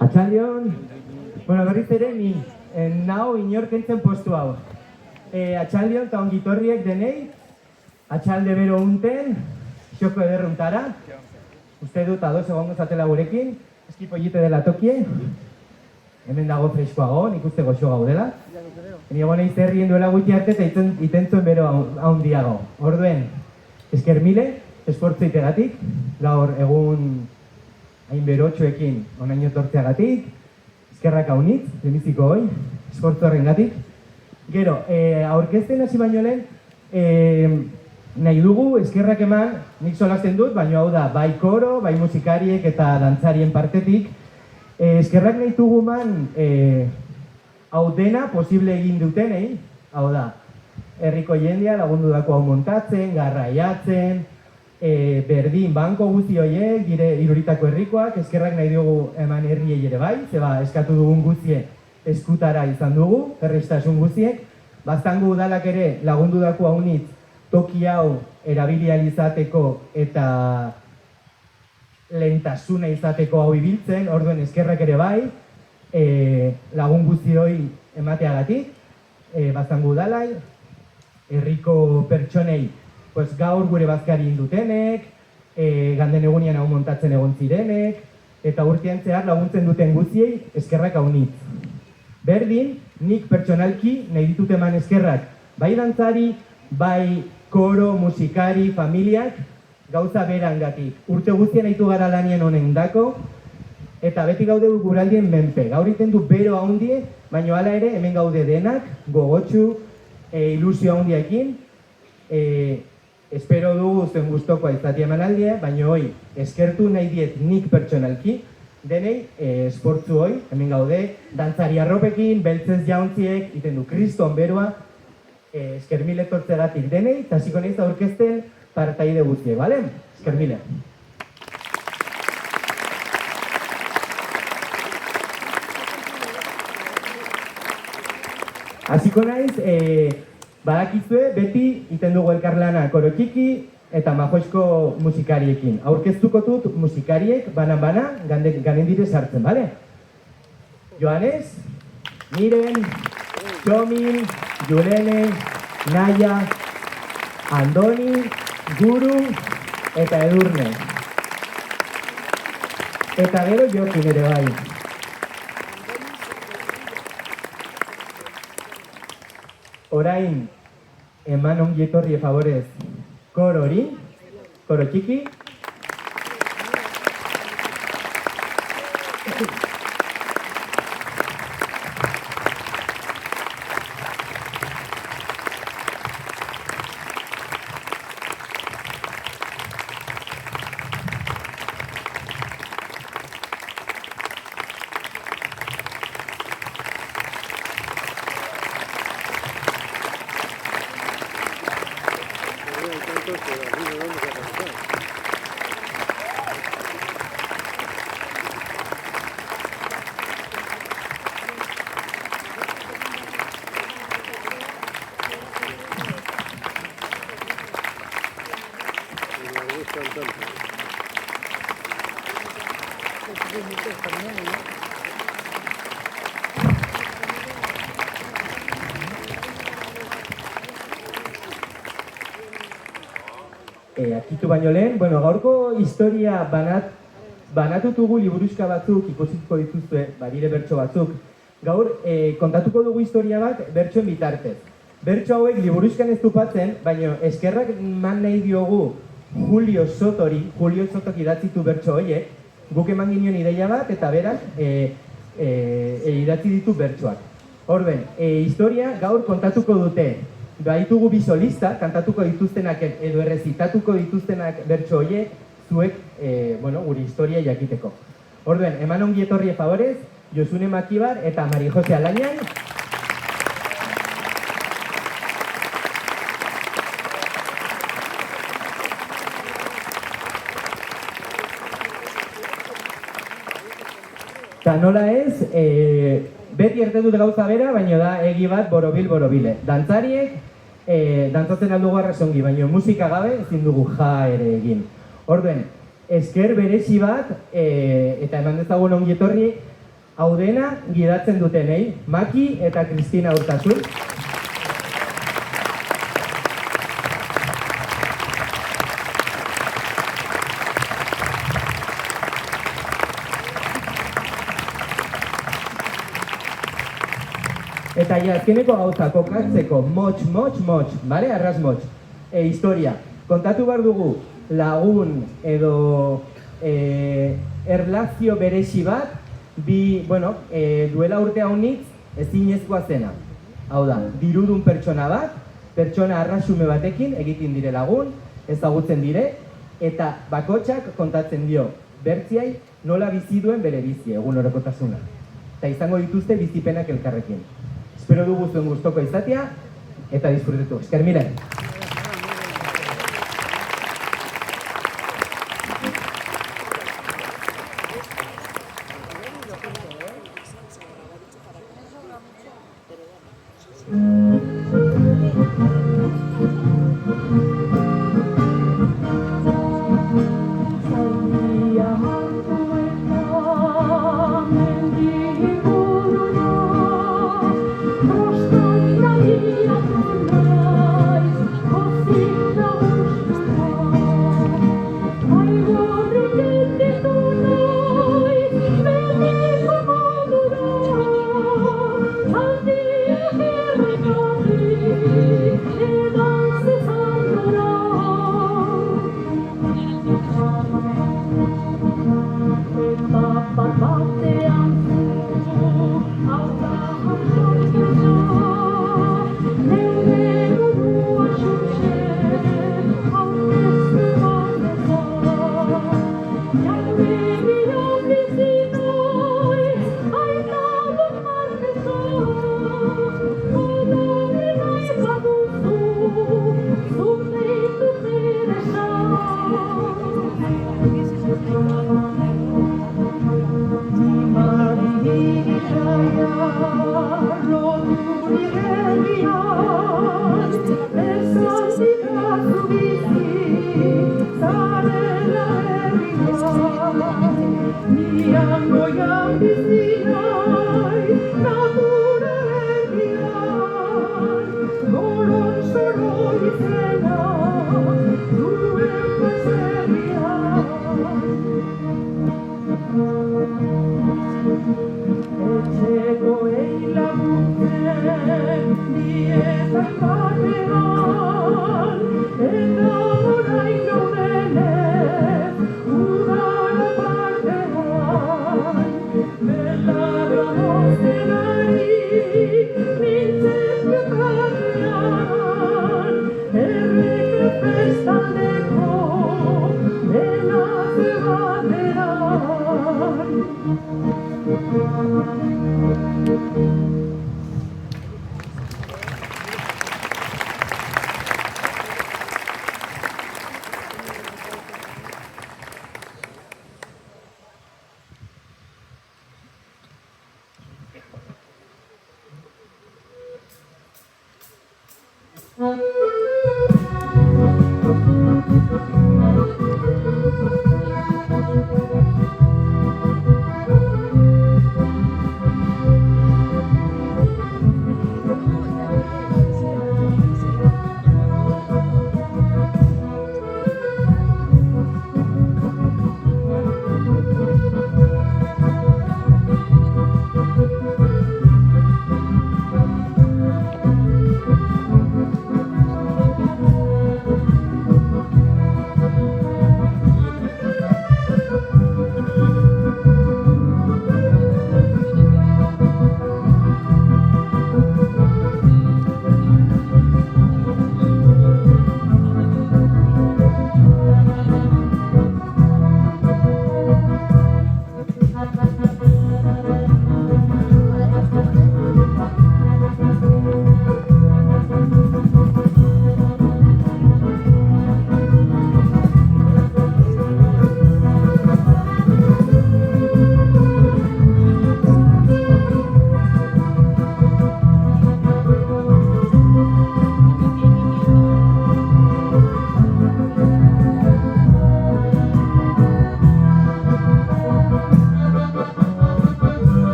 Atxaldion, berriz ere ni nao inorkentzen postu hau. Atxaldion eta ongitorriek denei, atxalde bero unten, xoko ederruntara. Uste dut ados egongo zatela gurekin, eski pollite dela tokie. Hemen dago freskoago, nik uste goxo gaudela. Ni egon eiz herrien duela guiti arte eta itentzuen bero haundiago. Orduen, esker mile, esfortzu itegatik, gaur egun hain berotxoekin onaino tortzeagatik, eskerrak haunitz, demiziko hoi, esfortzu horrengatik. Gero, aurkezten hasi baino lehen, nahi dugu eskerrak eman, nik solasten dut, baina hau da, bai koro, bai musikariek eta dantzarien partetik. Eskerrak nahi dugu man, hau dena posible egin dutenei, hau da, herriko jendea lagundu dako hau montatzen, garraiatzen, berdin banko guzti horiek, gire iruritako herrikoak, eskerrak nahi dugu eman herriei ere bai, zeba eskatu dugun guztie eskutara izan dugu, herristasun guztiek, baztango udalak ere lagundu dako haunitz toki hau erabilializateko eta lehentasuna izateko hau ibiltzen, orduen eskerrak ere bai, lagun guzti hori emateagatik, baztango udalai, herriko pertsonei, pues gaur gure bazkari indutenek, ganden egunian hau montatzen egon zirenek, eta urtean zehar laguntzen duten guztiei eskerrak haunitz. Berdin, nik pertsonalki nahi ditut eman eskerrak, bai dantzari, bai koro, musikari, familiak, gauza berangatik. Urte guztien haitu gara lanien honen dako, eta beti gaude guraldien menpe. Gaur iten du bero haundie, baina hala ere hemen gaude denak, gogotsu, ilusio haundiekin, espero dugu zuen guztokoa izatea emanaldia, baina hoi eskertu nahi diet nik pertsonalki, denei esportzu hoi, hemen gaude, dantzari arropekin, beltzez jauntziek, iten du kriston beroa, eskermile tortzeratik denei, eta hasiko nahiz aurkezten partaide guztiek, bale? Eskermile. Hasiko naiz, badakizue, beti iten dugu elkarlana koro txiki eta majoizko musikariekin. Aurkeztuko dut musikariek bana-bana ganen dire sartzen, bale? Joanes, Miren, Txomin, Julene, Naia, Andoni, Guru eta Edurne. Eta gero Jokin ere bai. Orain, eman ongi etorri favorez koro hori, koro txiki. Akitu baino lehen, gaurko historia banatutugu liburuska batzuk, ikusiko dituzue, badire bertso batzuk. Gaur, kontatuko dugu historia bat bertsoen bitartez. Bertso hauek liburuskan ez dupatzen, baina eskerrak man nahi diogu Julio Sotok idatzitu bertso horiek, guk eman ginen ideia bat eta berak idatzi ditu bertsoak. Orduen, historia gaur kontatuko dute. Baitugu bi solista, kantatuko dituztenak edo errezitatuko dituztenak bertso horiek, zuek, guri historia jakiteko. Orduen, eman ongi etorri favorez, Josune Makibar eta Mari Jose Alainian. Eta nola ez, beti erte dut gauza bera, baina da egi bat borobile. Dantzariek, dantzatzen aldugu arrasongi, baina musika gabe ezin dugu ja ere egin. Orduen, esker berezi bat, eta eman dezagun ongi etorri, hau dena gidatzen dutenei, Maki eta Kristina Urtasun. Eta azkeneko gauza kokatzeko, motx, bale? Arras motx. Historia. Kontatu behar dugu lagun edo erlazio berezi bat, duela urte haunitz ezinezkoa zena. Hau da, dirudun pertsona bat, pertsona arrasume batekin egiten dire lagun, ezagutzen dire, eta bakotxak kontatzen dio bertziai nola bizi duen bere bizi, egun orokotasuna. Eta izango dituzte bizipenak elkarrekin. Espero dugu zuen gustoko izatea, eta disfrutetu. Esker miren! Bella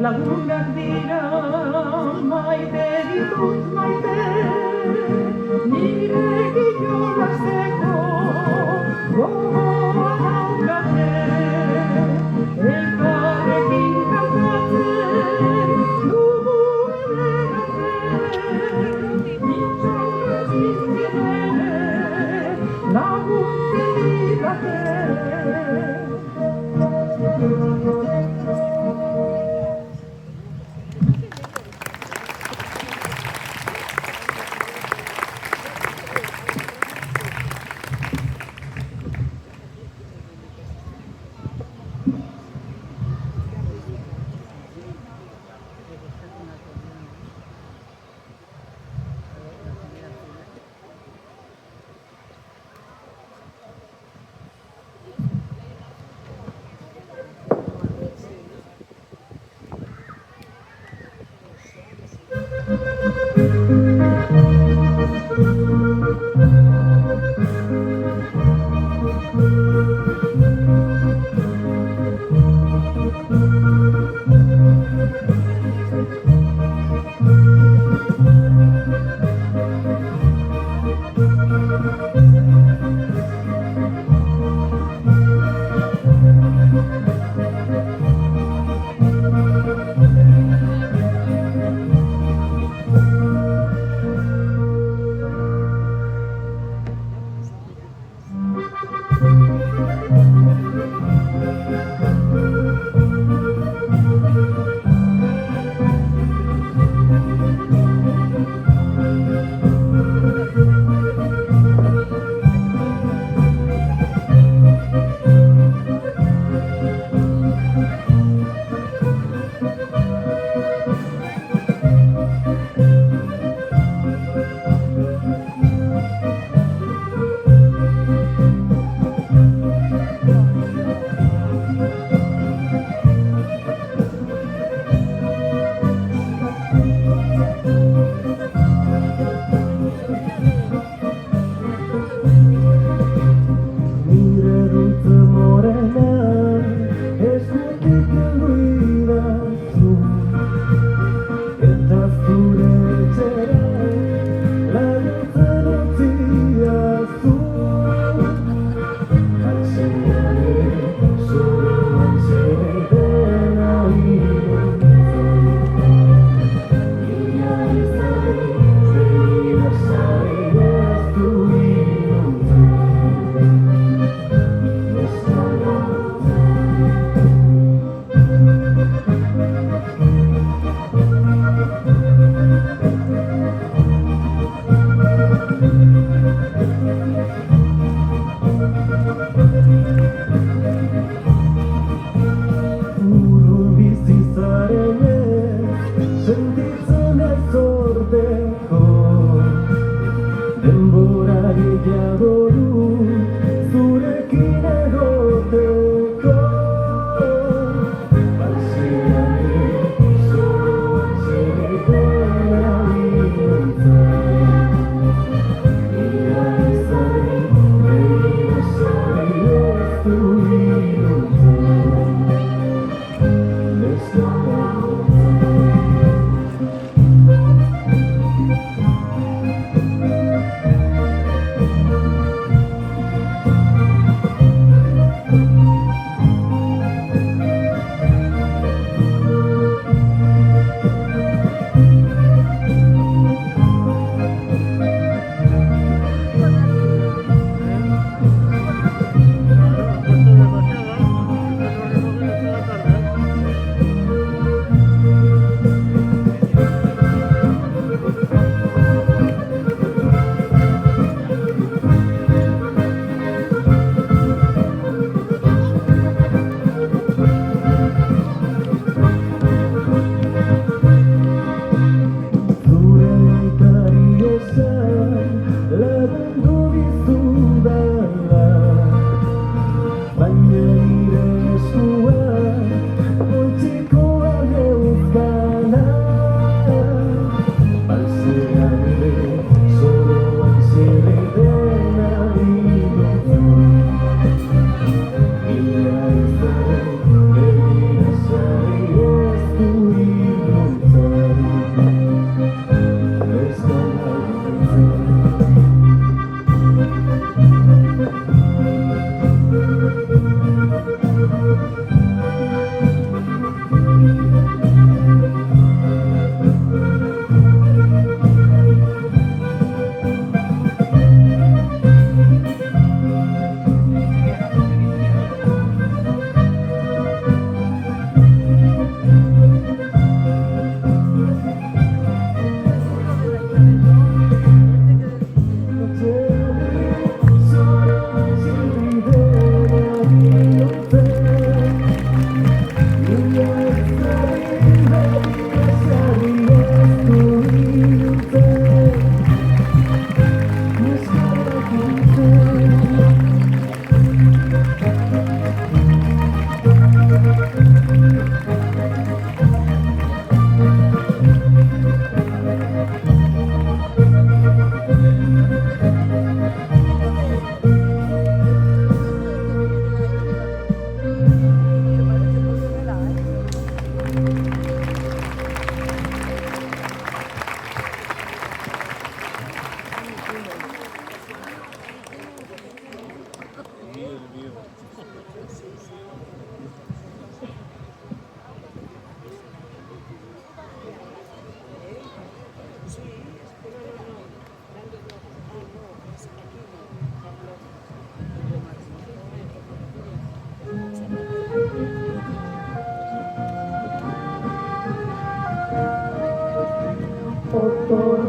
Lagunak dira maite ditut maite, nire gilolazteko gogoa daukate, elkarrekin kantatzen dugu elegante, itxaurrez bizkidene laguntzen didate.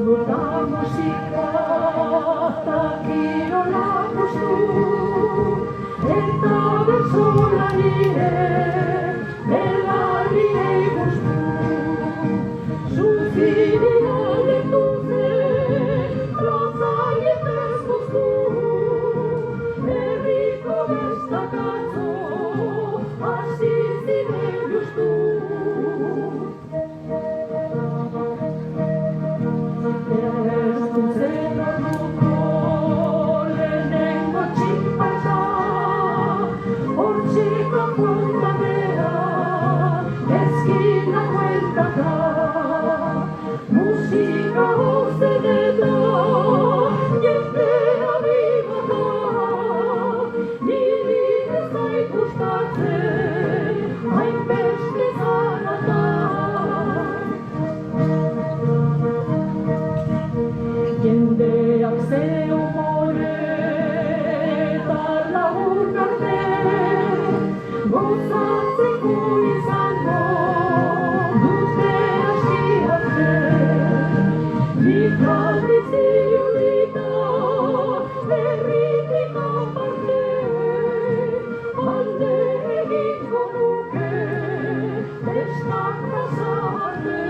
Muta musika eta kirola gustu, eta bertsolariek belarriei gustu. Zuziria leku zen, plazaietez guztu, herriko bestak atzo, hasi ziren justu. Zen orduko lehenengo txinpasa, hortxe kanpoan badera, ezkina bueltaka. Musika hozten eta jendea bimata, niri ez zait gustatzen, hainbeste zarata. Jendeak ze umore eta lagun arte, gozatzeko izango dute hasi arte. Nik aldiz iulita herritik aparte, alde egingo nuke bestak pasa arte.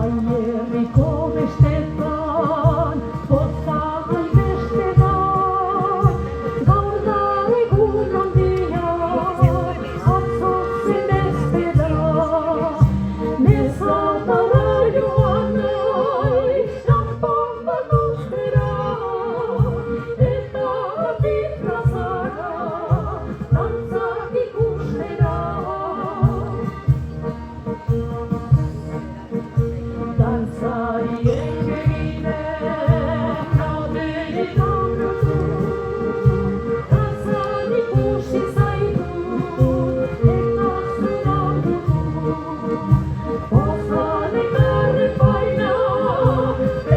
Aierriko bestetan, poza hainbeste da, gaur da egun handia, atzo zen beste da. Mezatara joan naiz, kanpon bat ostera, eta atin plazara, dantzak ikustera. Dantzariek egiten naudeetan lotu, plazan ikusi zaitut eta zuran dutu. Pozan ekarren baina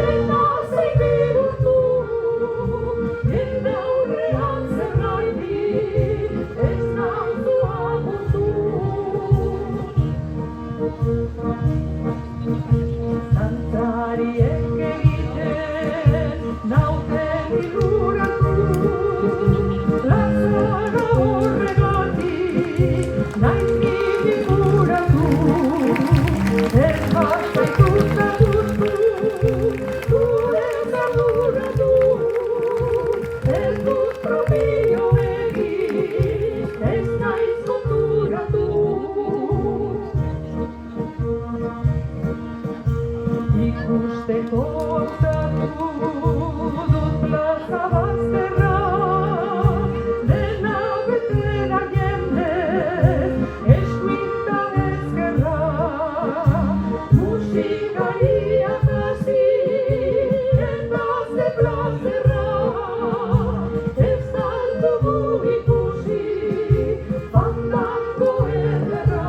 eta zein bihurtu, jende aurrean zergatik ez nauzu agurtu. Dantzariek egiten nauten iluratu, plazara horregatik naiz gimuratu. Ez bazaitut aduzu, zure zarduratu, ez dut propio egin, ez naiz konturatu. Ikusteko optatu dut plaza bazterra, dena bete da jendez, eskuin da ezkerra. Musikariak hasi eta ze plazerra, ez aldugu ikusi fandango ederra.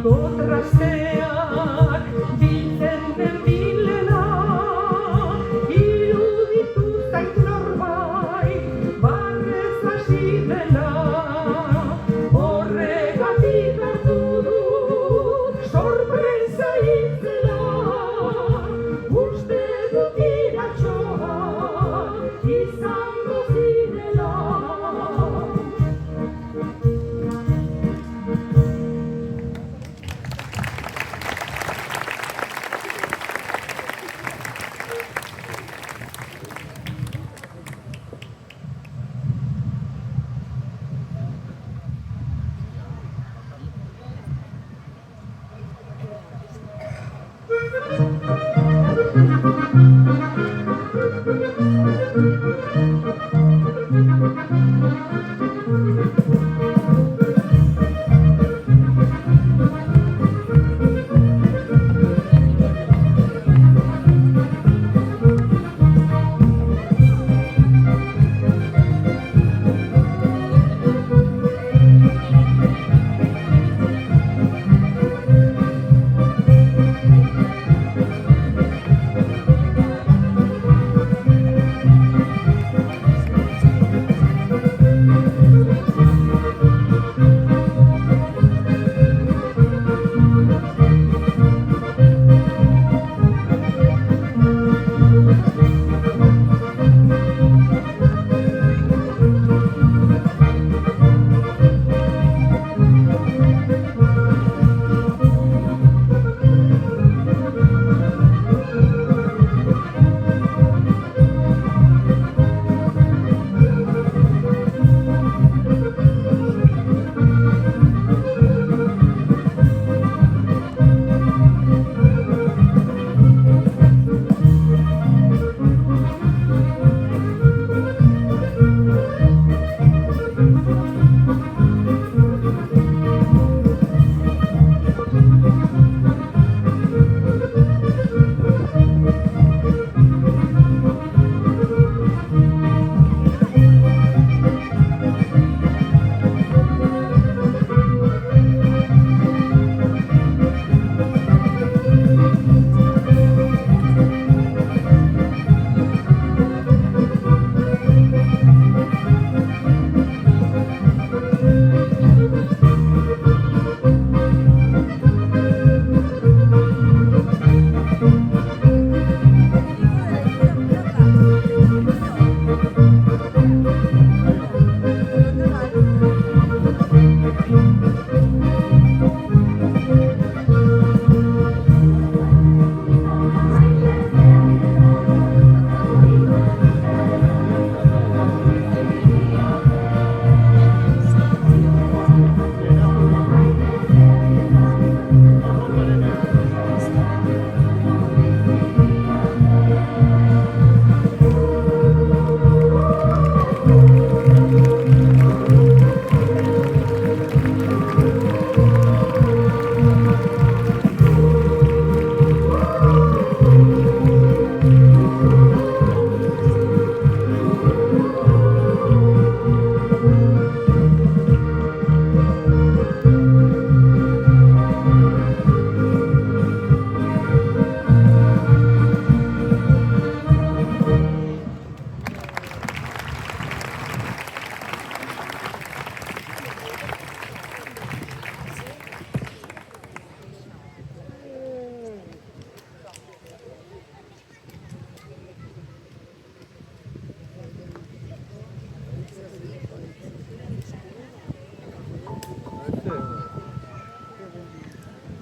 Igo trasteak biltzen den bilela, iruditu zait norbait barrez hasi dela. Horregatik hartu dut sorpresa itzela, uste dut iratxoa izango zirela.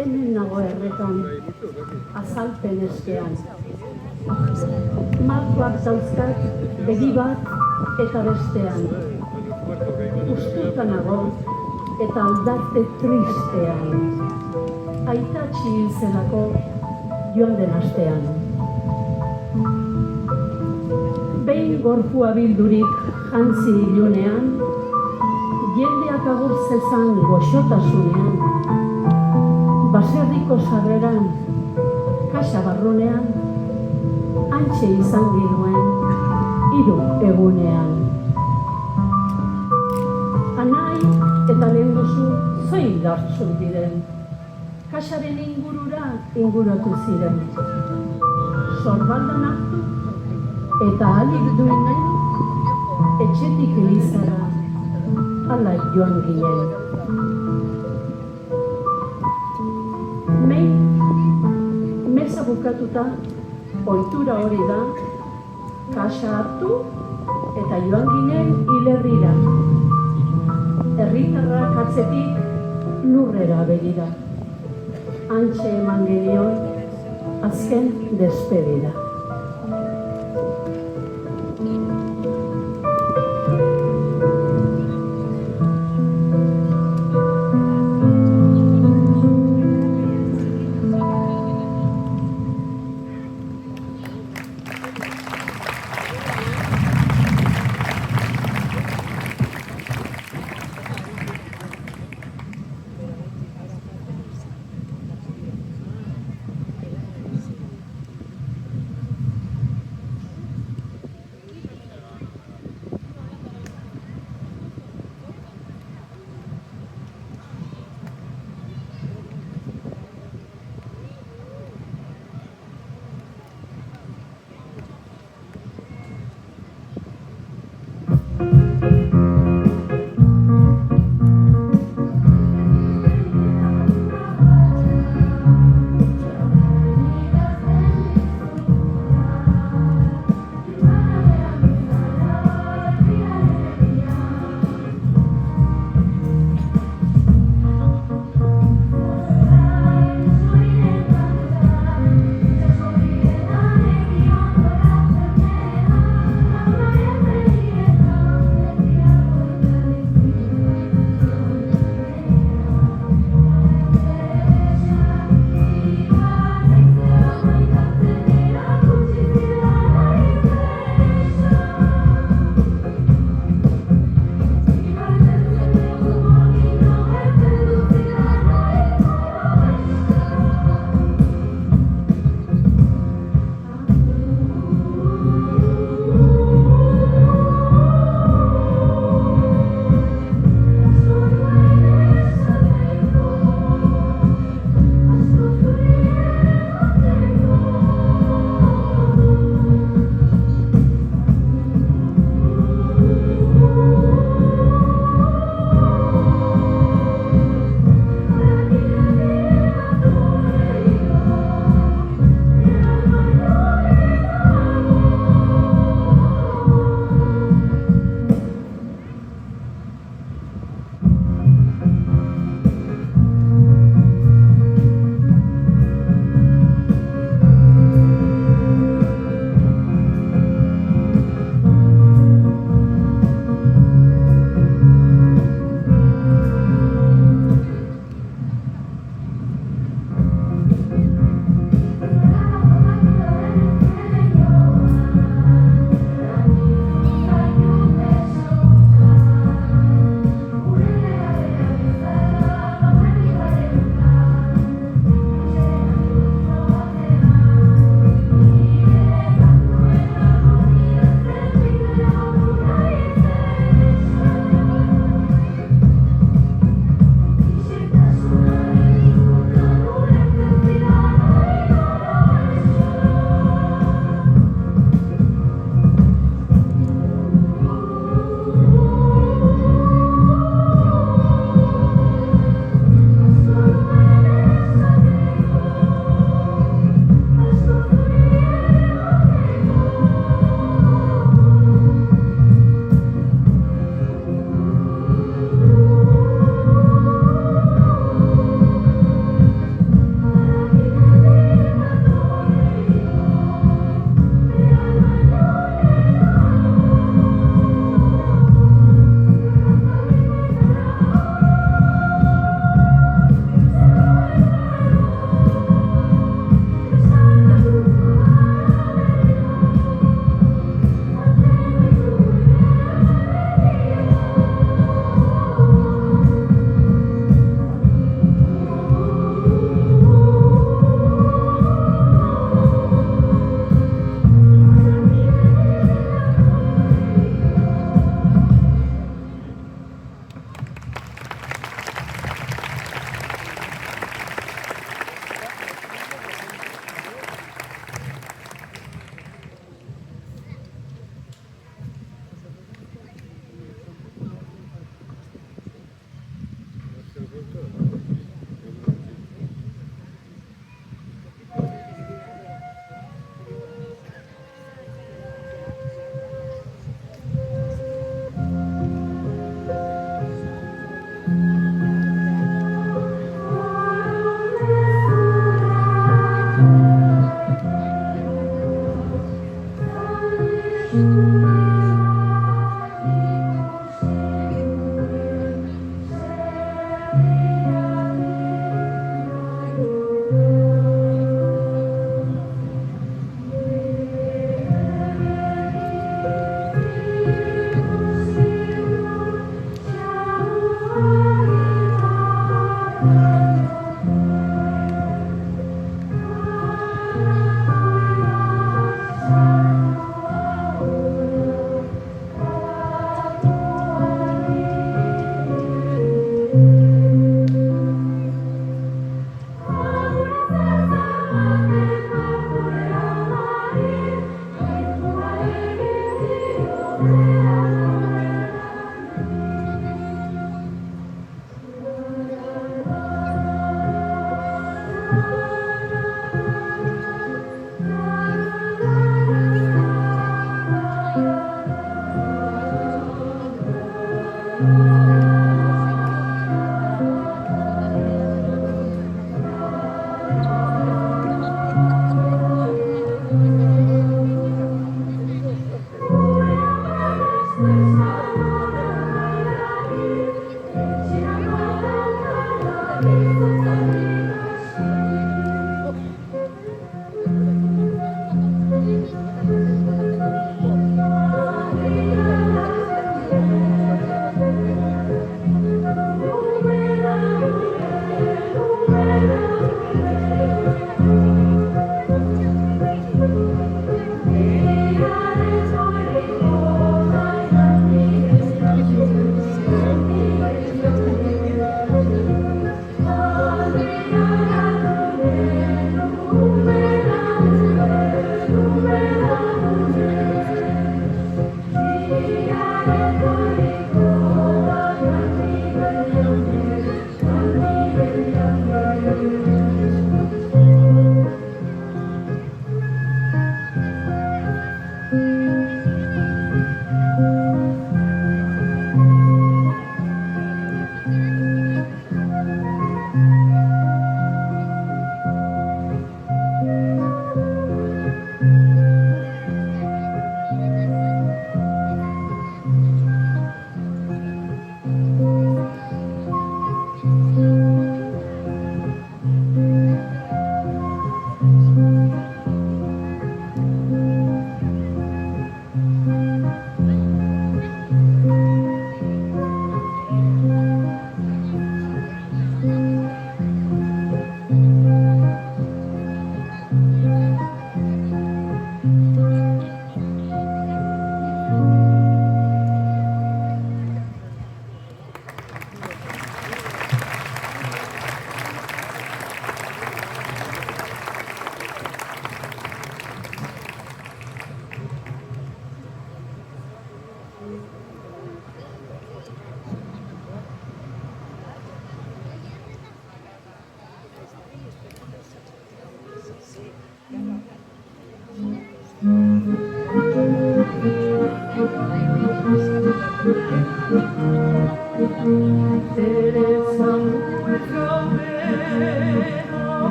Hemen nago errekan, azalpen eskean. Markoak dauzkat, begi bat eta bestean. Usturka nago eta aldarte tristean. Aitatxi hil zelako joan den astean. Behin gorpua bildurik jantzi ilunean, jendeak agur zezan goxotasunean. Baserriko sarreran, kaxa barrunean, antxe izan ginuen, 3 egunean. Anai eta lehenduzu zein dartzun diren, kasaren ingurura inguratu ziren. Sorbaldan hartu eta ahalik duinen etxetik elizara ala joan ginen. Meza bukatuta, ohitura hori da, kasa hartu eta joan ginen hilerrira. Herritarrak atzetik lurrera begira. Hantxe eman genion azken despedida.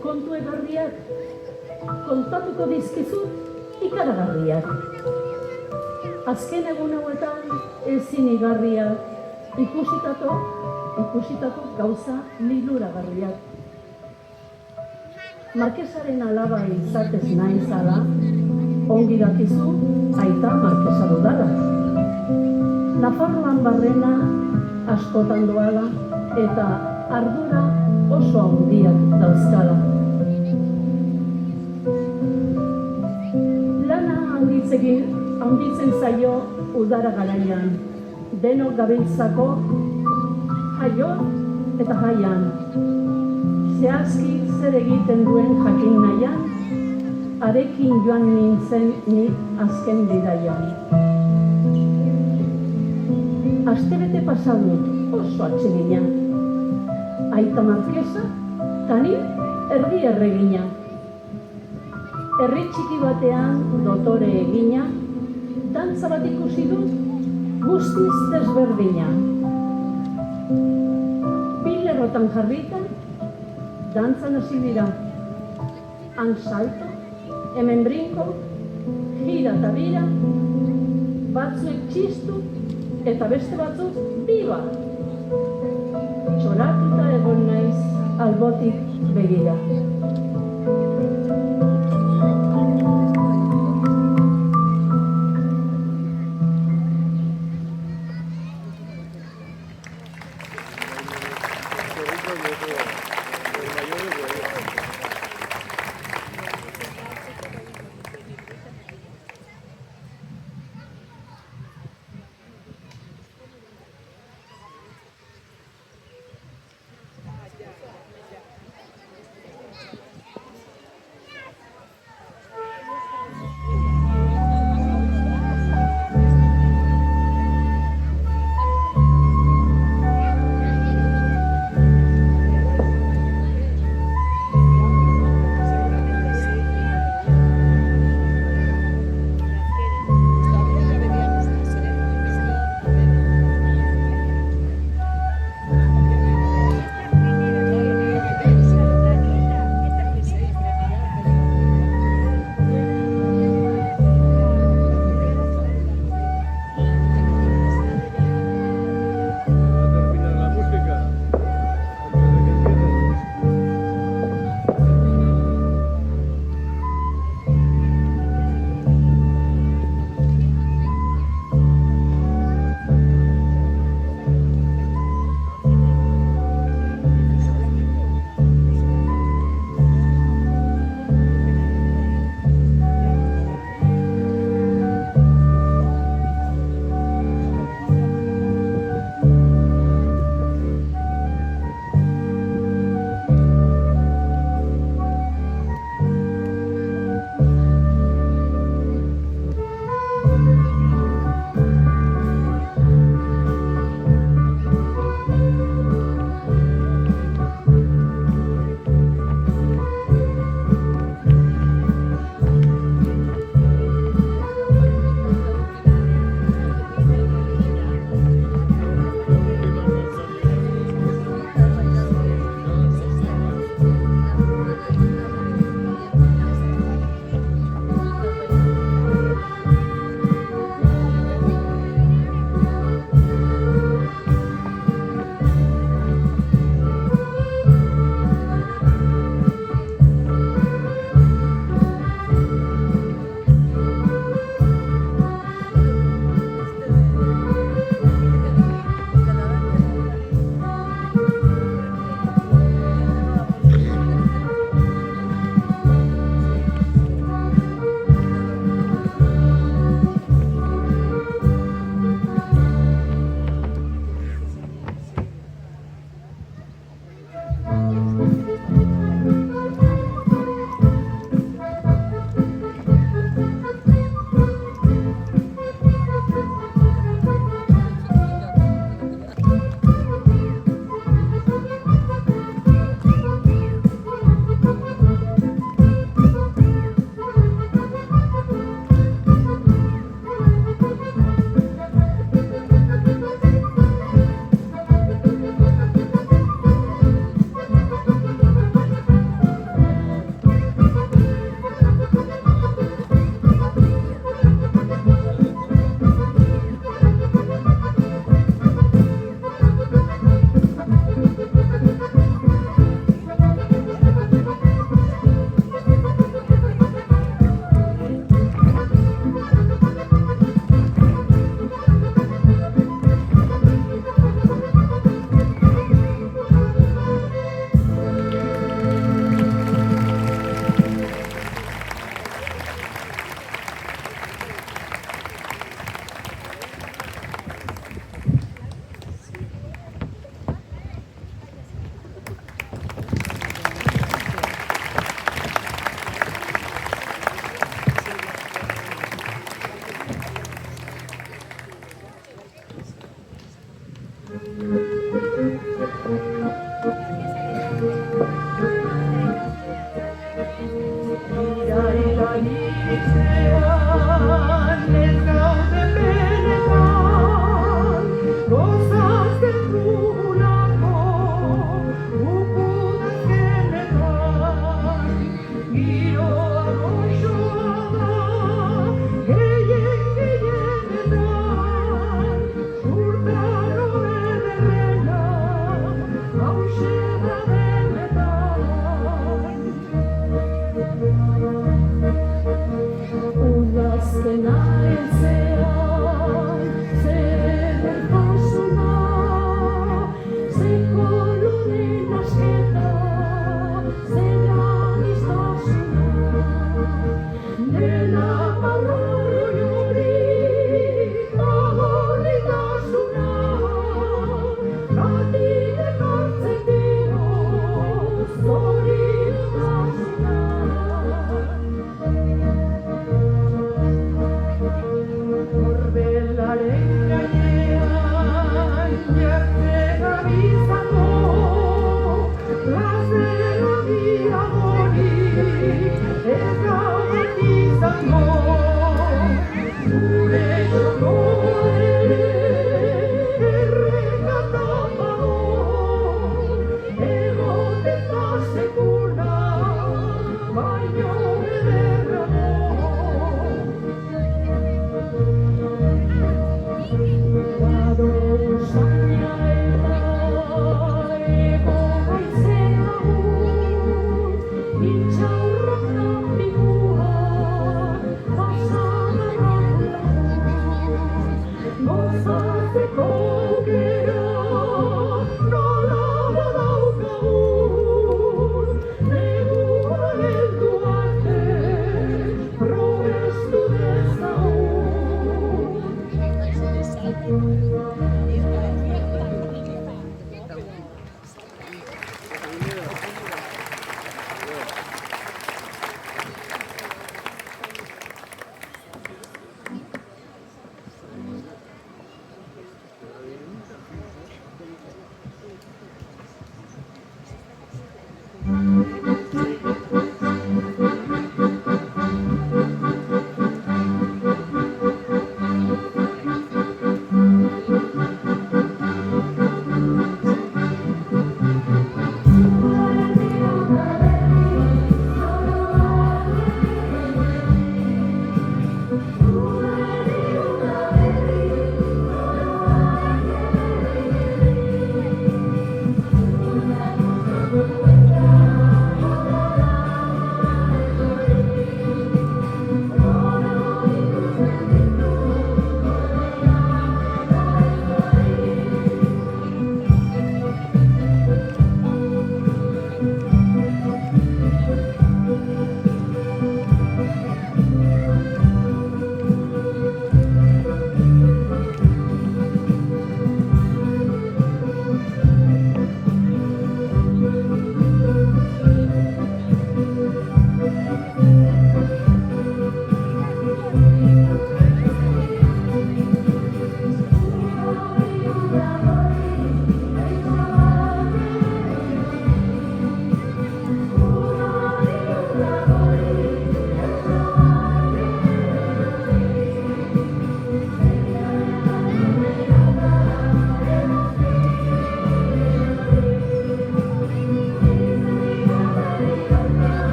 kontu egarriak kontatuko dizkizut ikaragarriak. Azken egun hauetan ezin igarriak ikusitako gauza liluragarriak. Markesaren alaba izatez naizala, ongi dakizu aita markesa dudala. Nafarroan barrena askotan doala eta ardura oso handiak dauzkala. Lana handitzen zaio udara garaian, denok gabiltzako jaio eta jaian. Zehazki zer egiten duen jakin nahian, arekin joan nintzen ni azken bidaian. Astebete pasadut oso atsegina, aita markesa, tani erdi erregina. Herri txiki batean dotore egina, dantza bat ikusi dut guztiz desberdina. Bilerrotan jarrita, dantzan hasi dira. Han salto, hemen brinko, gira eta bira, batzuek txistu eta beste batzuk biba. Txoratuta egon naiz albotik begira. Etxean ez gaude benetan, gozatzen dugulako, ukudazkenetan. Giroa goxoa da, gehienetan, surtaro ederrena, hauxe da benetan. Udazkena heltzen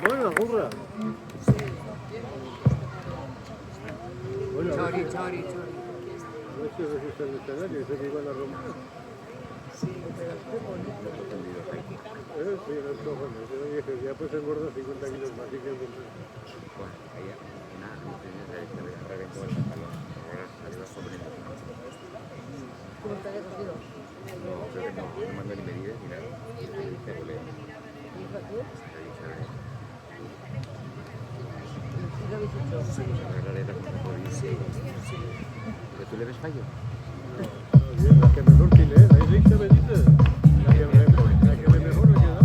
Bueno, hurra. Bueno, Chori, chori, chori. no es que resista el escenario, dice que iban a romper. Sí, pero qué bonito. Sí, los cojones. Yo dije, ya pues engorda 50 kilos más, así que... ¿Cómo está recogido? No mando ni medidas ni nada. ¿Hija tú? ¿Sí lo habéis hecho? Sí, sí. ¿Pero tú le ves fallo? La que mejor tiene, ahí dice, me dice. La que mejor le queda.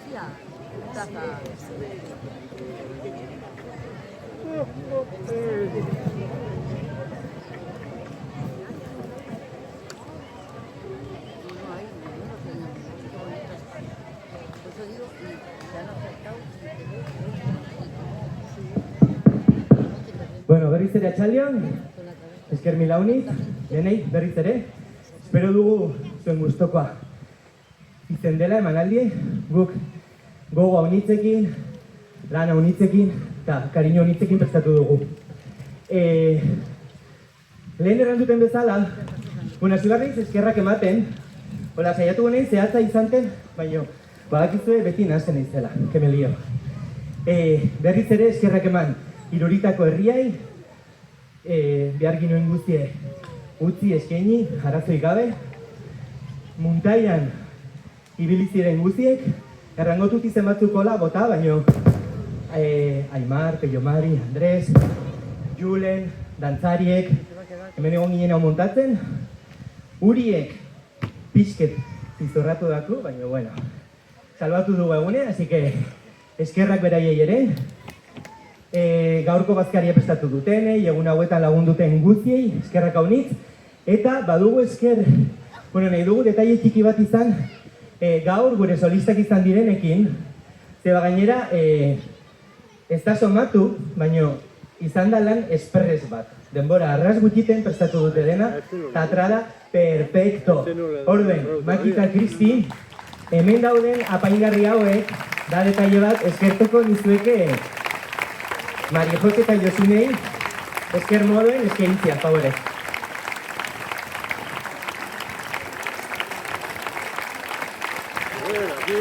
Lucía. Taza. Bueno, berriz ere atxaldeon, esker mila unit, denei berriz ere. Espero dugu zuen gustokoa izen dela emanaldi, guk gogoa unitzekin, lana unitzekin eta kariño unitzekin prestatu dugu. Lehen erranduten bezala, hasi barriz eskerrak ematen, hola saiatu honein zehatza izanten, baina badakizue beti nahasten izela, kemelio. Berriz ere eskerrak eman Iruritako herriai, behar ginoen guztie utzi eskaini, arazoi gabe, muntaian ibili ziren guztiek, errangotut izen batzukola bota, baino Aimar, Peio Mari, Andres, Julen, dantzariek, hemen egon ginen hau montatzen, Uriek pixket izorratu daku, baina bueno, salbatu dugu egune, así que eskerrak beraiei ere, gaurko bazkaria prestatu dutenei, egun hauetan lagunduten guztiei, eskerrak haunitz, eta badugu esker, nahi dugu detaile txiki bat izan, gaur gure solistak izan direnekin, zeba gainera, ez da somatu, baino izan da lan espres bat. Denbora arras gutxiten prestatu dute dena, tatrada perfecto. Orden, Maki eta Kristi, hemen dauden apaingarri hauek, da detaile bat eskertuko nizueke Maria Jose eta Josunei, esker moduen eskeritzia, favore. Aquí.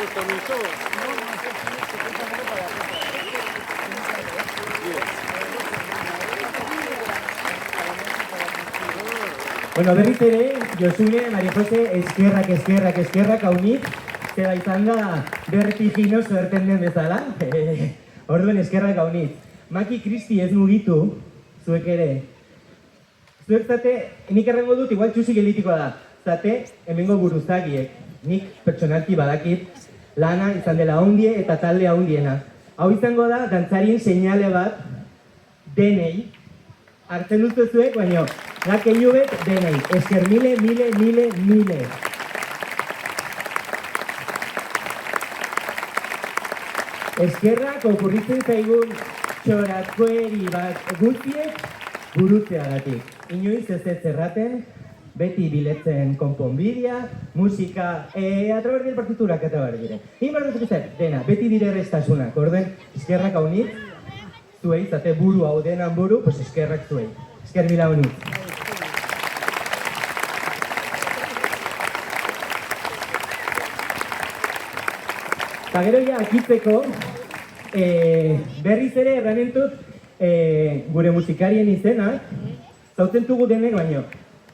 ¿Esto mismo? Bueno, berriz ere, Josune, Maria Jose, eskerrak haunit, zera izan da vertiginoso erten den bezala. Orduen eskerrak haunit. Maki Kristi ez mugitu, zuek ere. Zuek zate, nik errengo dut, igual txusi gelitikoa da. Zate, hemengo buruzagiek. Nik pertsonalki badakit, lana izan dela ondie eta talde ondiena. Hau izango da, dantzarien seinale bat, denei. Hartzen duztu zuek, baina, lake jubet, denei. Esker mile. Eskerrak okurritzen zaigun txoratkoeri bat guztiek burutzeagatik. Inoiz ez erraten, beti biletzen konponbidea, musika, atrabar dire partiturak atrabar dire. Himar dut zer, dena, beti dire erreztasunak, orden, eskerrak haunit, zuei, zate buru hau denan buru, pues eskerrak zuei. Esker mila haunit. Eta gero ja, akitzeko, berriz ere erranentut gure musikarien izenak, zautzen dugu denek baino,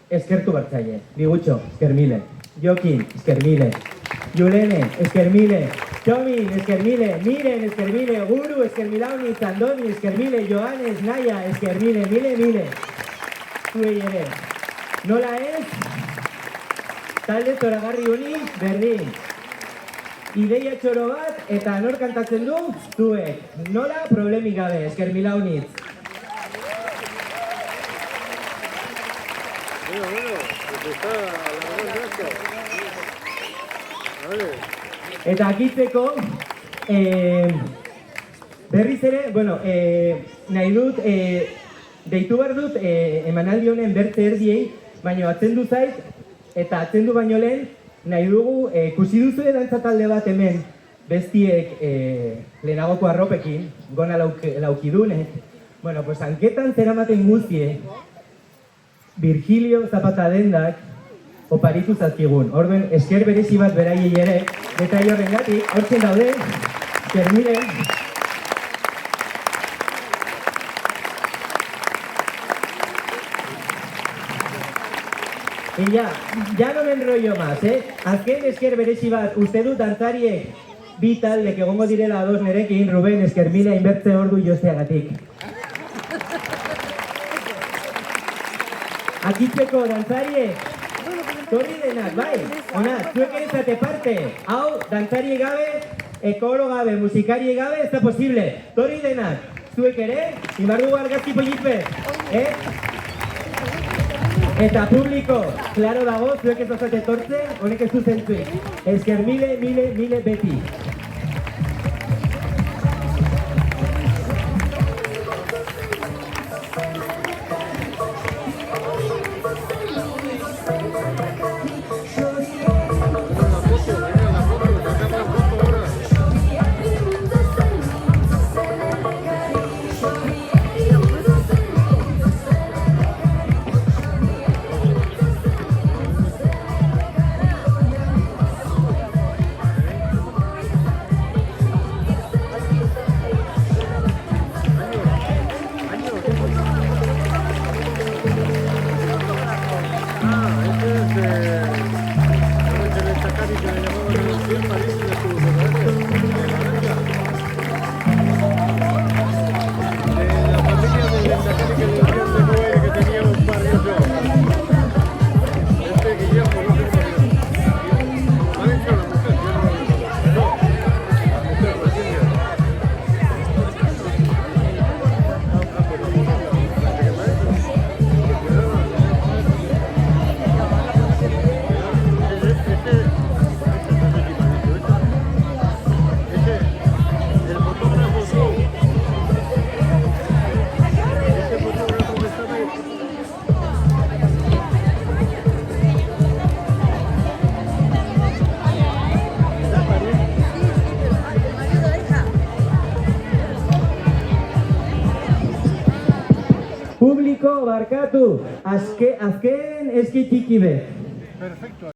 eskertu bartzaile, Bigutxo, esker mile, Jokin, esker mile, Julene, esker mile, Txomin, esker mile, Miren, esker mile, Guru, esker milauni, Zandoni, esker mile, Joanes, Naia, esker mile, zuei ere. Nola ez, talde zoragarri honi, berdin. Ideia txoro bat, eta nor kantatzen du, zuek. Nola, problemik gabe, esker mila honitz. Bueno, pues está la gran gracia. Vale. Eta akitzeko, berriz ere, bueno, nahi dut, deitu behar dut, emanaldi honen bertze erdiei, baina atzendu zait, eta atzendu baino lehen, nahi dugu, ikusi duzu dantza talde bat hemen, bestiek lehenagoko arropekin, gona laukidunek. Bueno, pues hanketan zeramaten guztie, Virgilio Zapata dendak oparitu zazkigun. Orden, esker berezi bat beraiei ere, eta horrengatik, hortzen daude, esker miren. Y ya no me enrollo más, Azken esker berezi bat, uste dut dantzariek bi talde egongo direla ados nerekin, Ruben, esker mila inbertze ordu josteagatik. Akitzeko dantzariek, Torri denak, bai. Ona, zuek ere zate parte. Hau, dantzari gabe, ekolo gabe, musikari gabe, ez da posible. Torri denak, zuek ere, inbardugu argazki politbe. Eta publiko, klaro dago, zuek ez dozat etortzen, honek ez zuzentzuik. Esker mile beti. Publiko barkatu, azken eski txiki be. Perfecto.